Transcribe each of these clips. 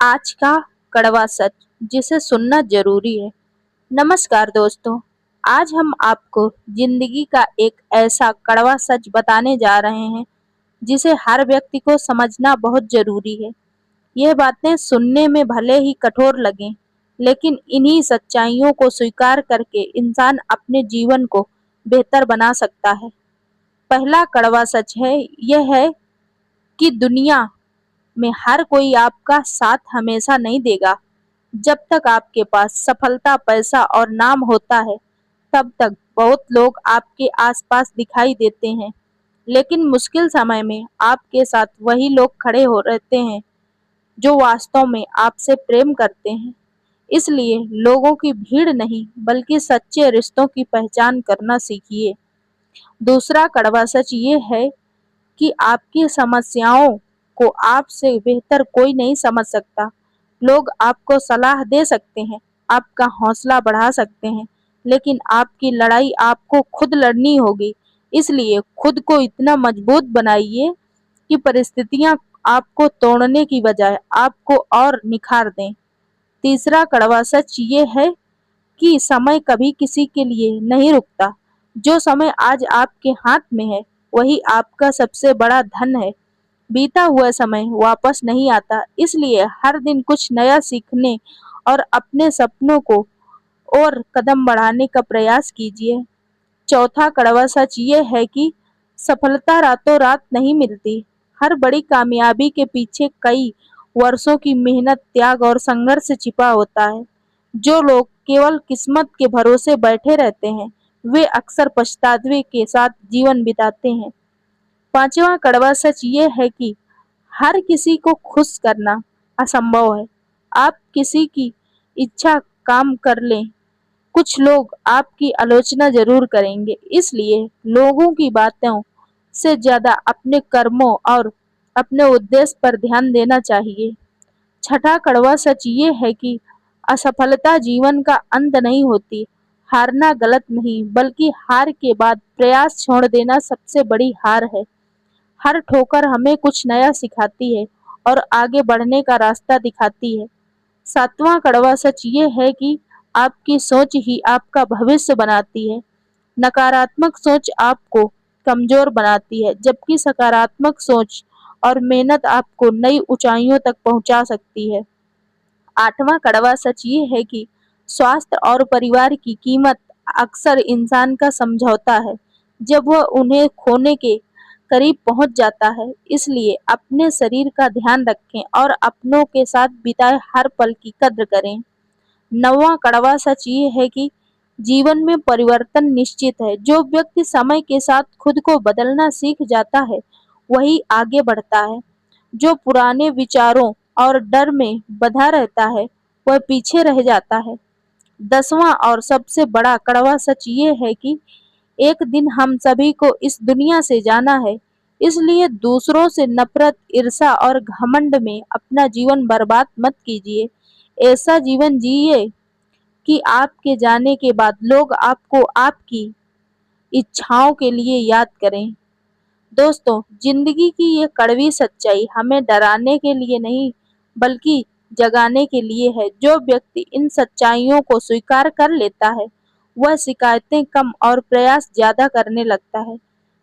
आज का कड़वा सच जिसे सुनना जरूरी है। नमस्कार दोस्तों, आज हम आपको जिंदगी का एक ऐसा कड़वा सच बताने जा रहे हैं जिसे हर व्यक्ति को समझना बहुत जरूरी है। यह बातें सुनने में भले ही कठोर लगें, लेकिन इन्हीं सच्चाइयों को स्वीकार करके इंसान अपने जीवन को बेहतर बना सकता है। पहला कड़वा सच है यह है कि दुनिया में हर कोई आपका साथ हमेशा नहीं देगा। जब तक आपके पास सफलता, पैसा और नाम होता है, तब तक बहुत लोग आपके आसपास दिखाई देते हैं, लेकिन मुश्किल समय में आपके साथ वही लोग खड़े हो रहते हैं जो वास्तव में आपसे प्रेम करते हैं। इसलिए लोगों की भीड़ नहीं, बल्कि सच्चे रिश्तों की पहचान करना सीखिए। दूसरा कड़वा सच ये है कि आपकी समस्याओं को आपसे बेहतर कोई नहीं समझ सकता। लोग आपको सलाह दे सकते हैं, आपका हौसला बढ़ा सकते हैं, लेकिन आपकी लड़ाई आपको खुद लड़नी होगी। इसलिए खुद को इतना मजबूत बनाइए कि परिस्थितियां आपको तोड़ने की बजाय आपको और निखार दें। तीसरा कड़वा सच ये है कि समय कभी किसी के लिए नहीं रुकता। जो समय आज आपके हाथ में है, वही आपका सबसे बड़ा धन है। बीता हुआ समय वापस नहीं आता, इसलिए हर दिन कुछ नया सीखने और अपने सपनों को और कदम बढ़ाने का प्रयास कीजिए। चौथा कड़वा सच ये है कि सफलता रातों रात नहीं मिलती। हर बड़ी कामयाबी के पीछे कई वर्षों की मेहनत, त्याग और संघर्ष छिपा होता है। जो लोग केवल किस्मत के भरोसे बैठे रहते हैं, वे अक्सर पछतावे के साथ जीवन बिताते हैं। पांचवा कड़वा सच ये है कि हर किसी को खुश करना असंभव है। आप किसी की इच्छा काम कर लें, कुछ लोग आपकी आलोचना जरूर करेंगे। इसलिए लोगों की बातों से ज्यादा अपने कर्मों और अपने उद्देश्य पर ध्यान देना चाहिए। छठा कड़वा सच ये है कि असफलता जीवन का अंत नहीं होती। हारना गलत नहीं, बल्कि हार के बाद प्रयास छोड़ देना सबसे बड़ी हार है। हर ठोकर हमें कुछ नया सिखाती है और आगे बढ़ने का रास्ता दिखाती है। सातवां कड़वा सच ये है कि आपकी सोच ही आपका भविष्य बनाती है। नकारात्मक सोच आपको कमजोर बनाती है, जबकि सकारात्मक सोच और मेहनत आपको नई ऊंचाइयों तक पहुंचा सकती है। आठवां कड़वा सच ये है कि स्वास्थ्य और परिवार की कीमत अक्सर इंसान का समझौता है जब वह उन्हें खोने के करीब पहुंच जाता है। इसलिए अपने शरीर का ध्यान रखें और अपनों के साथ बिताए हर पल की कद्र करें। नौवां कड़वा सच ये है कि जीवन में परिवर्तन निश्चित है। जो व्यक्ति समय के साथ खुद को बदलना सीख जाता है, वही आगे बढ़ता है। जो पुराने विचारों और डर में बंधा रहता है, वह पीछे रह जाता है। 10वां और सबसे बड़ा कड़वा सच ये है कि एक दिन हम सभी को इस दुनिया से जाना है। इसलिए दूसरों से नफरत, ईर्ष्या और घमंड में अपना जीवन बर्बाद मत कीजिए। ऐसा जीवन जिए कि आपके जाने के बाद लोग आपको आपकी इच्छाओं के लिए याद करें। दोस्तों, जिंदगी की ये कड़वी सच्चाई हमें डराने के लिए नहीं, बल्कि जगाने के लिए है। जो व्यक्ति इन सच्चाइयों को स्वीकार कर लेता है, वह शिकायतें कम और प्रयास ज्यादा करने लगता है।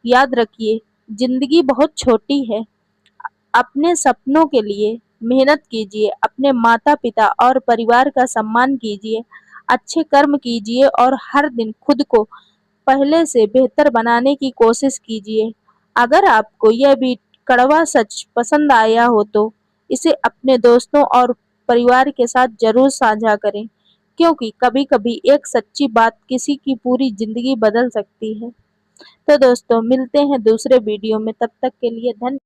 याद रखिए, जिंदगी बहुत छोटी है। अपने सपनों के लिए मेहनत कीजिए, अपने माता पिता और परिवार का सम्मान कीजिए, अच्छे कर्म कीजिए और हर दिन खुद को पहले से बेहतर बनाने की कोशिश कीजिए। अगर आपको यह भी कड़वा सच पसंद आया हो तो इसे अपने दोस्तों और परिवार के साथ जरूर साझा करें, क्योंकि कभी-कभी एक सच्ची बात किसी की पूरी जिंदगी बदल सकती है। तो दोस्तों, मिलते हैं दूसरे वीडियो में, तब तक के लिए धन्यवाद।